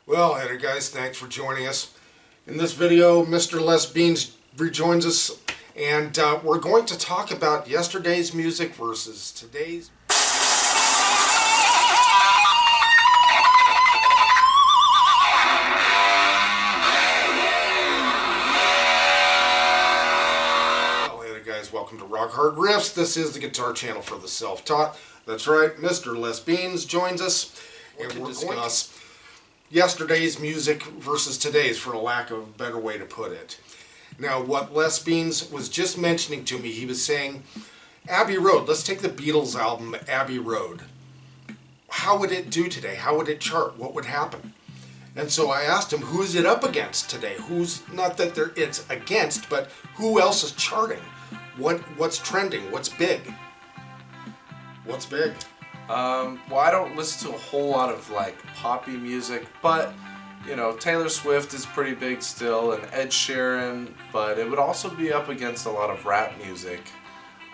Well, hey guys, thanks for joining us. In this video, Mr. Les Beans rejoins us, and we're going to talk about yesterday's music versus today's. Well, hey guys, welcome to Rock Hard Riffs. This is the guitar channel for the self-taught. That's right, Mr. Les Beans joins us, and we'll discuss yesterday's music versus today's, for a lack of a better way to put it. Now, what Les Beans was just mentioning to me, he was saying, Abbey Road, let's take the Beatles album, Abbey Road. How would it do today? How would it chart? What would happen? And so I asked him, who is it up against today? Who's, not that it's against, but who else is charting? What's trending? What's big? What's big? Well, I don't listen to a whole lot of like poppy music, but you know, Taylor Swift is pretty big still, and Ed Sheeran, but it would also be up against a lot of rap music.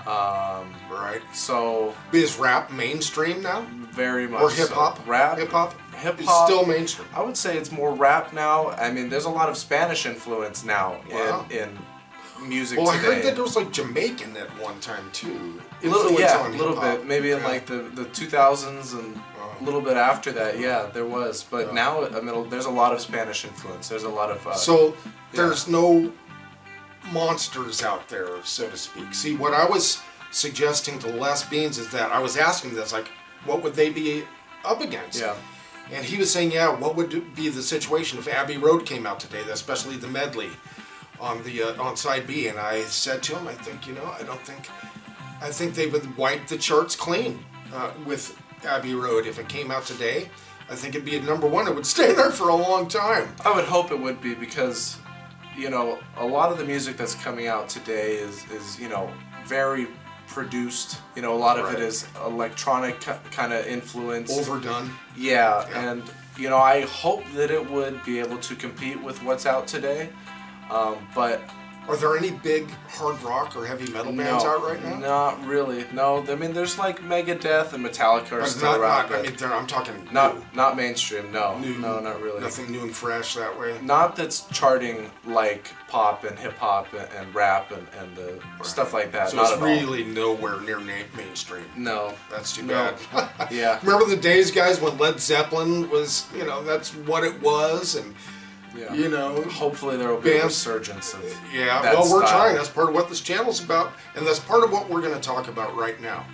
Right. So is rap mainstream now? Very much. Or hip hop? So. Rap. Hip hop. Hip It's hop. still mainstream. I would say it's more rap now. I mean, there's a lot of Spanish influence now in music well, today. I heard that there was like Jamaican at one time too. A little hip-hop. bit. Maybe in like the 2000s and a little bit after that. Yeah, there was. But now, there's a lot of Spanish influence. There's a lot of. So there's no monsters out there, so to speak. See, what I was suggesting to Les Beans is that I was asking this, like, what would they be up against? Yeah. And he was saying, yeah, what would be the situation if Abbey Road came out today, especially the medley on the on side B? And I said to him, I think, I think they would wipe the charts clean with Abbey Road if it came out today. I think it'd be at #1. It would stay there for a long time. I would hope it would be, because a lot of the music that's coming out today is very produced. A lot of it is electronic kind of influence. Overdone. Yeah, and I hope that it would be able to compete with what's out today. But are there any big hard rock or heavy metal bands out right now? Not really. No, I mean there's like Megadeth and Metallica are still around. I'm talking not mainstream. No, no, not really. Nothing new and fresh that way. Not that's charting like pop and hip hop and rap and stuff like that. So not it's at really nowhere near mainstream. No, that's too bad. Yeah. Remember the days, guys, when Led Zeppelin was, that's what it was, and. Yeah. Hopefully there will be a resurgence of that well, we're style. trying. That's part of what this channel's about, and that's part of what we're going to talk about right now.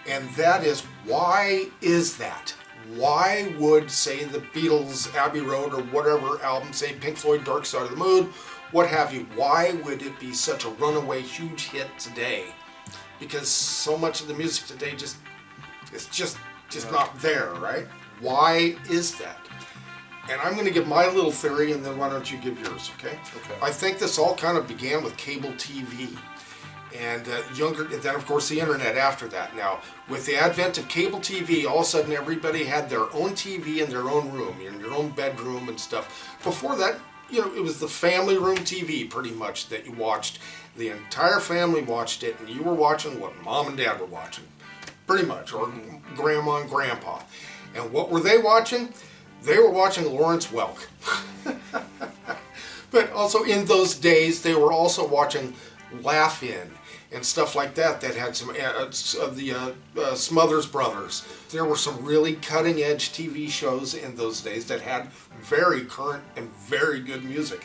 And that is, why is that? Why would, say, the Beatles, Abbey Road, or whatever album, say Pink Floyd, Dark Side of the Moon, what have you, why would it be such a runaway huge hit today? Because so much of the music today it's just not there, right? Why is that? And I'm going to give my little theory, and then why don't you give yours, okay? Okay. I think this all kind of began with cable TV. And then of course the internet after that. Now, with the advent of cable TV, all of a sudden everybody had their own TV in their own room, in your own bedroom and stuff. Before that, it was the family room TV pretty much that you watched. The entire family watched it, and you were watching what mom and dad were watching, pretty much, or grandma and grandpa. And what were they watching? They were watching Lawrence Welk. But also in those days, they were also watching Laugh-In and stuff like that had some of the Smothers Brothers. There were some really cutting-edge TV shows in those days that had very current and very good music.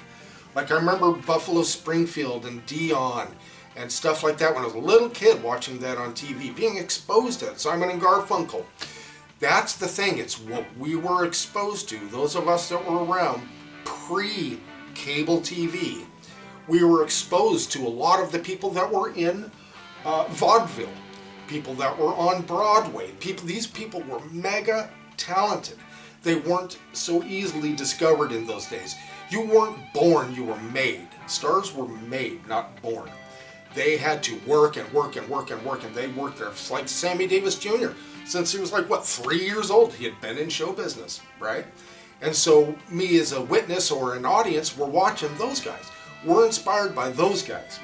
Like I remember Buffalo Springfield and Dion and stuff like that when I was a little kid watching that on TV, being exposed to it. Simon and Garfunkel. That's the thing, it's what we were exposed to, those of us that were around pre-cable TV. We were exposed to a lot of the people that were in vaudeville, people that were on Broadway. These people were mega talented. They weren't so easily discovered in those days. You weren't born, you were made. Stars were made, not born. They had to work and work and work and work, and they worked there. It's like Sammy Davis Jr. Since he was like, 3 years old, he had been in show business, right? And so me as a witness or an audience, we're watching those guys. We're inspired by those guys.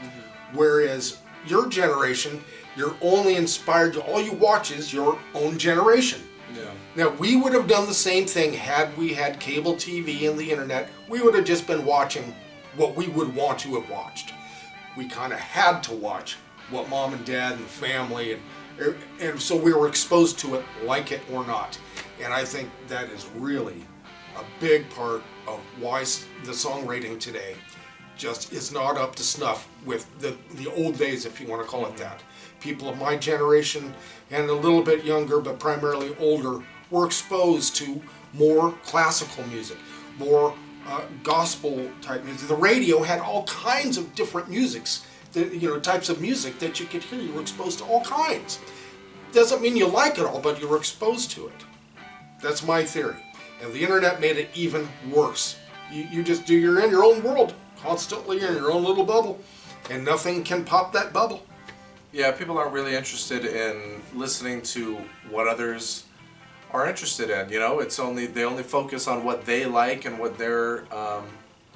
Whereas your generation, you're only inspired, all you watch is your own generation. Yeah. Now, we would have done the same thing had we had cable TV and the internet. We would have just been watching what we would want to have watched. We kind of had to watch what mom and dad and the family, and so we were exposed to it, like it or not. And I think that is really a big part of why the songwriting today just is not up to snuff with the old days, if you want to call it that. People of my generation and a little bit younger, but primarily older, were exposed to more classical music, more gospel type music. The radio had all kinds of different musics, types of music that you could hear. You were exposed to all kinds. Doesn't mean you like it all, but you were exposed to it. That's my theory. And the internet made it even worse. You're in your own world, constantly in your own little bubble, and nothing can pop that bubble. Yeah, people aren't really interested in listening to what others are interested in. They only focus on what they like and what they're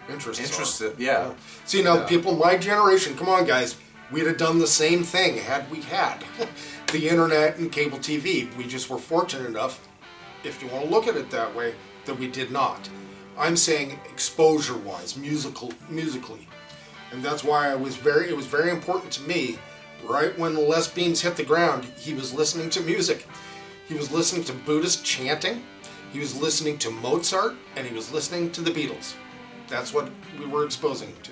interested. Yeah. See, now people my generation, come on guys, we'd have done the same thing had we had the internet and cable TV. We just were fortunate enough, if you want to look at it that way, that we did not. I'm saying exposure-wise, musically, and that's why it was very important to me. Right when Les Beans hit the ground, he was listening to music. He was listening to Buddhist chanting, he was listening to Mozart, and he was listening to the Beatles. That's what we were exposing him to.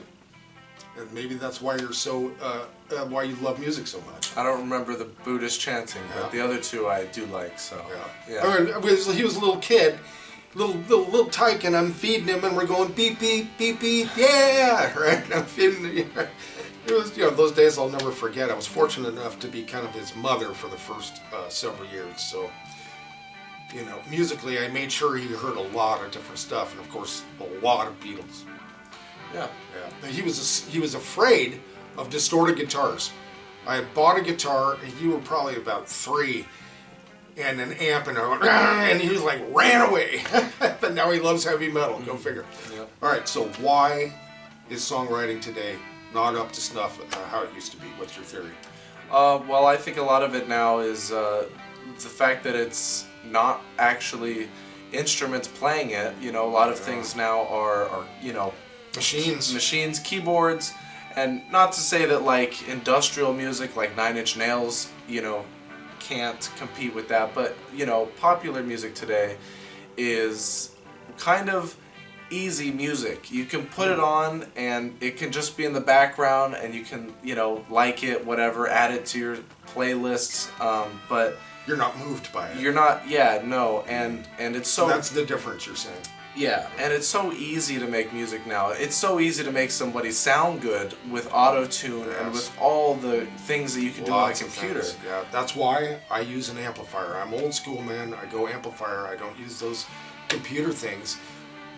And maybe that's why why you love music so much. I don't remember the Buddhist chanting, but the other two I do like, so. Yeah. I mean, he was a little kid, little tyke, and I'm feeding him, and we're going beep, beep, beep, beep, yeah, right? I'm feeding him. It was, those days I'll never forget. I was fortunate enough to be kind of his mother for the first several years. So, musically, I made sure he heard a lot of different stuff, and of course, a lot of Beatles. Yeah. Yeah. He was afraid of distorted guitars. I had bought a guitar, and you were probably about 3, and an amp, and he was like, ran away. But now he loves heavy metal. Go figure. Yeah. All right. So why is songwriting today not up to snuff how it used to be? What's your theory? Well, I think a lot of it now is the fact that it's not actually instruments playing it. A lot of things now are machines, keyboards, and not to say that like industrial music like Nine Inch Nails, can't compete with that, but popular music today is kind of easy music. You can put it on and it can just be in the background, and you can like it, whatever, add it to your playlists, but you're not moved by it. You're not. No, and it's so that's the difference you're saying. Yeah, and it's so easy to make music now. It's so easy to make somebody sound good with auto-tune and with all the things that you can do on a computer. Yeah, that's why I use an amplifier. I'm old school, man. I go amplifier. I don't use those computer things.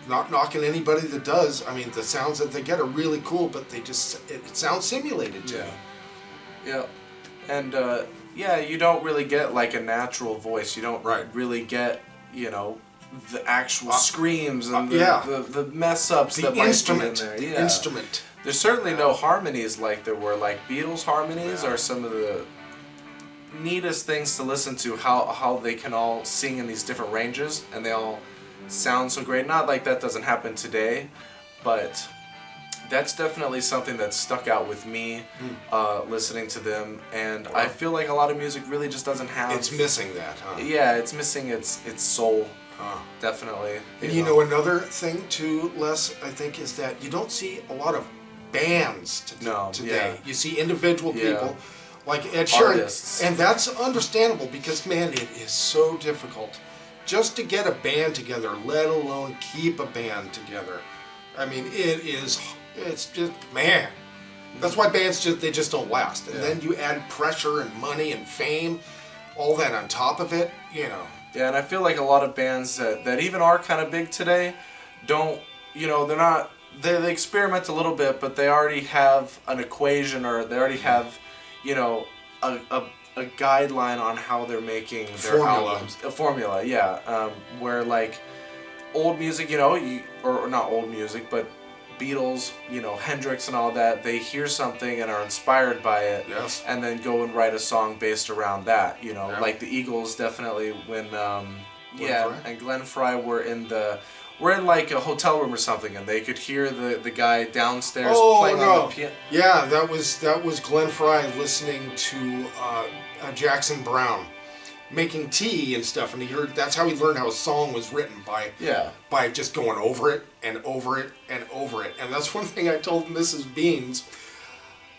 Not knocking anybody that does. I mean, the sounds that they get are really cool, but it sounds simulated to me. Yeah, and you don't really get like a natural voice. You don't really get the actual screams and the mess ups that might be in there. The instrument. There's certainly no harmonies like there were. Like Beatles harmonies are some of the neatest things to listen to. How they can all sing in these different ranges and they all sound so great. Not like that doesn't happen today, but that's definitely something that stuck out with me listening to them, and I feel like a lot of music really just doesn't have. It's missing that, huh? Yeah, it's missing its soul. Definitely. And another thing too, Les, I think, is that you don't see a lot of bands today. You see individual people like Ed Sheeran, artists. And that's understandable because, man, it is so difficult just to get a band together, let alone keep a band together. I mean, it's just, man. That's why bands just don't last. And then you add pressure and money and fame, all that on top of it, Yeah, and I feel like a lot of bands that even are kind of big today don't, they're not, they experiment a little bit, but they already have an equation, or they already have, a guideline on how they're making their albums. A formula, yeah. Where like old music, or not old music, but Beatles, you know, Hendrix and all that, they hear something and are inspired by it, Yes. and then go and write a song based around that. You know, Yeah. like the Eagles definitely when Fry? and Glenn Fry were in like a hotel room or something, and they could hear the guy downstairs playing on the piano. Yeah, that was Glenn Fry listening to Jackson Browne making tea and stuff, and he heard that's how he learned how a song was written by just going over it and over it and over it. And that's one thing I told Mrs. Beans,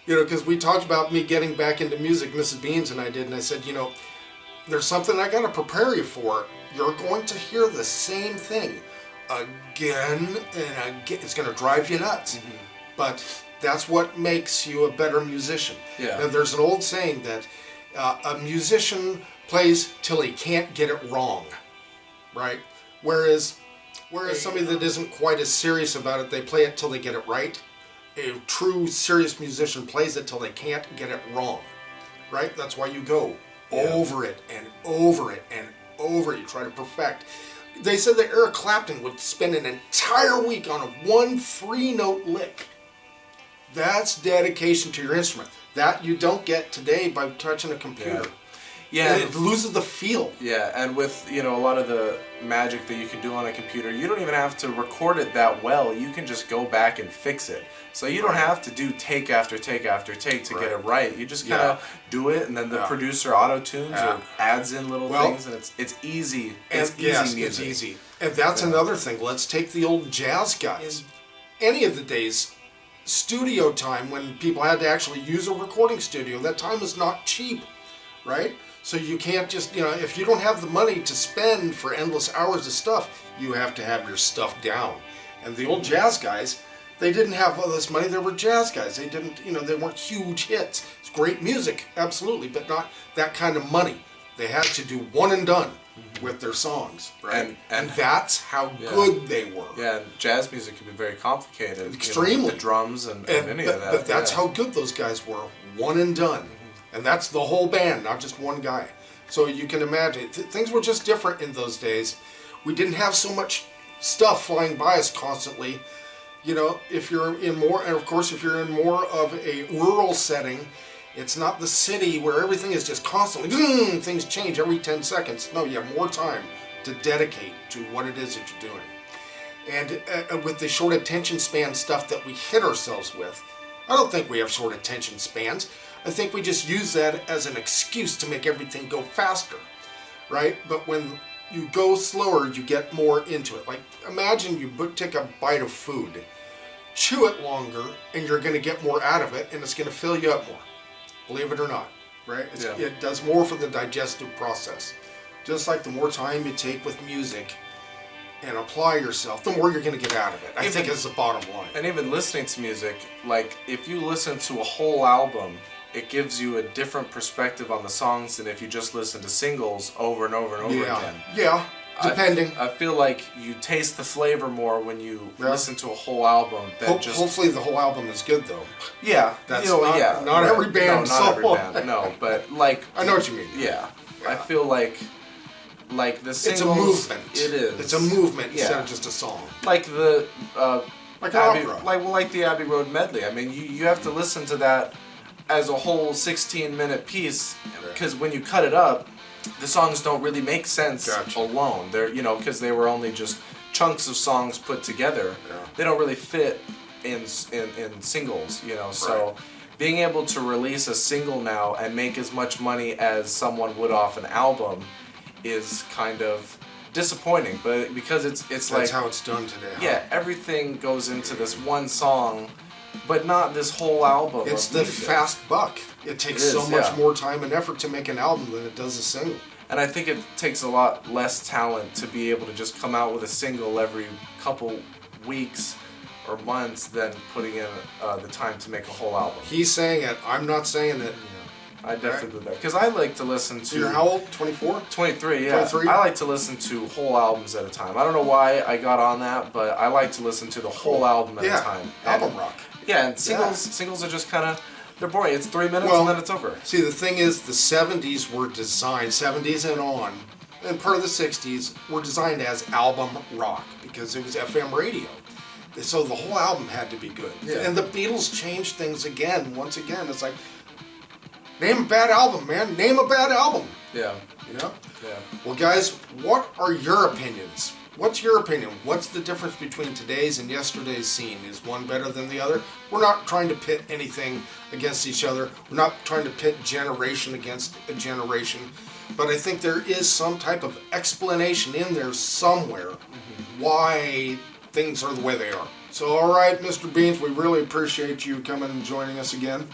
you know, because we talked about me getting back into music, Mrs. Beans and I did, and I said, you know, there's something I got to prepare you for. You're going to hear the same thing again and again. It's going to drive you nuts. Mm-hmm. But that's what makes you a better musician. Yeah. Now, there's an old saying that a musician plays till he can't get it wrong, right? Whereas somebody that isn't quite as serious about it, they play it till they get it right. A true serious musician plays it till they can't get it wrong, right? That's why you go over it and over it and over it. You try to perfect. They said that Eric Clapton would spend an entire week on a 1 3-note lick. That's dedication to your instrument. That you don't get today by touching a computer. Yeah, it loses the feel. Yeah, and with, you know, a lot of the magic that you can do on a computer, you don't even have to record it that well. You can just go back and fix it. So you don't have to do take after take after take to get it right. You just kind of do it, and then the producer auto-tunes or adds in little things, and it's easy. It's easy music. It's easy. And that's another thing. Let's take the old jazz guys. Any of the days, studio time, when people had to actually use a recording studio, that time was not cheap, right? So you can't just, you know, if you don't have the money to spend for endless hours of stuff, you have to have your stuff down. And the old jazz guys, they didn't have all this money. They were jazz guys. They didn't, you know, they weren't huge hits. It's great music, absolutely, but not that kind of money. They had to do one and done with their songs, right? And that's how good they were. Yeah, and jazz music can be very complicated. Extremely. You know, the drums and any of that. But that's how good those guys were. One and done. And that's the whole band, not just one guy. So you can imagine, things were just different in those days. We didn't have so much stuff flying by us constantly. You know, if you're in more, and of course if you're in more of a rural setting, it's not the city where everything is just constantly, things change every 10 seconds. No, you have more time to dedicate to what it is that you're doing. And with the short attention span stuff that we hit ourselves with, I don't think we have short attention spans. I think we just use that as an excuse to make everything go faster, right? But when you go slower, you get more into it. Like, imagine you take a bite of food, chew it longer, and you're going to get more out of it, and it's going to fill you up more. Believe it or not, right? It does more for the digestive process. Just like the more time you take with music and apply yourself, the more you're going to get out of it. I think is the bottom line. And even listening to music, like if you listen to a whole album, it gives you a different perspective on the songs than if you just listen to singles over and over and over again. Yeah, depending. I feel like you taste the flavor more when you listen to a whole album than just... Hopefully the whole album is good, though. Yeah. That's not every band. No, not every band. No, but like... I know what you mean. Yeah. I feel like the singles... It's a movement. It is. It's a movement instead of just a song. Like the... like an opera. Like the Abbey Road medley. I mean, you have to listen to that as a whole 16-minute piece, because when you cut it up, the songs don't really make sense alone. They're, you know, because they were only just chunks of songs put together. Yeah. They don't really fit in singles, you know. So being able to release a single now and make as much money as someone would off an album is kind of disappointing. But because it's that's like how it's done today. Yeah, everything goes into this one song. But not this whole album. It's the fast buck. It takes so much more time and effort to make an album than it does a single. And I think it takes a lot less talent to be able to just come out with a single every couple weeks or months than putting in the time to make a whole album. He's saying it. I'm not saying it. Yeah, I definitely do that. Because I like to listen to... You're how old? 24? 23, yeah. 23? I like to listen to whole albums at a time. I don't know why I got on that, but I like to listen to the whole album at a time. Album rock. Yeah, and singles are just kind of, they're boring. It's 3 minutes and then it's over. See, the thing is, the 70s were designed, 70s and on, and part of the 60s, were designed as album rock, because it was FM radio. So the whole album had to be good. Yeah. And the Beatles changed things again. Once again, it's like, name a bad album, man. Name a bad album. Yeah. You know? Yeah. Well, guys, what are your opinions? What's your opinion? What's the difference between today's and yesterday's scene? Is one better than the other? We're not trying to pit anything against each other. We're not trying to pit generation against a generation. But I think there is some type of explanation in there somewhere why things are the way they are. So, all right, Mr. Beans, we really appreciate you coming and joining us again.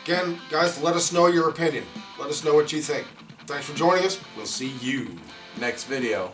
Again, guys, let us know your opinion. Let us know what you think. Thanks for joining us. We'll see you Next video.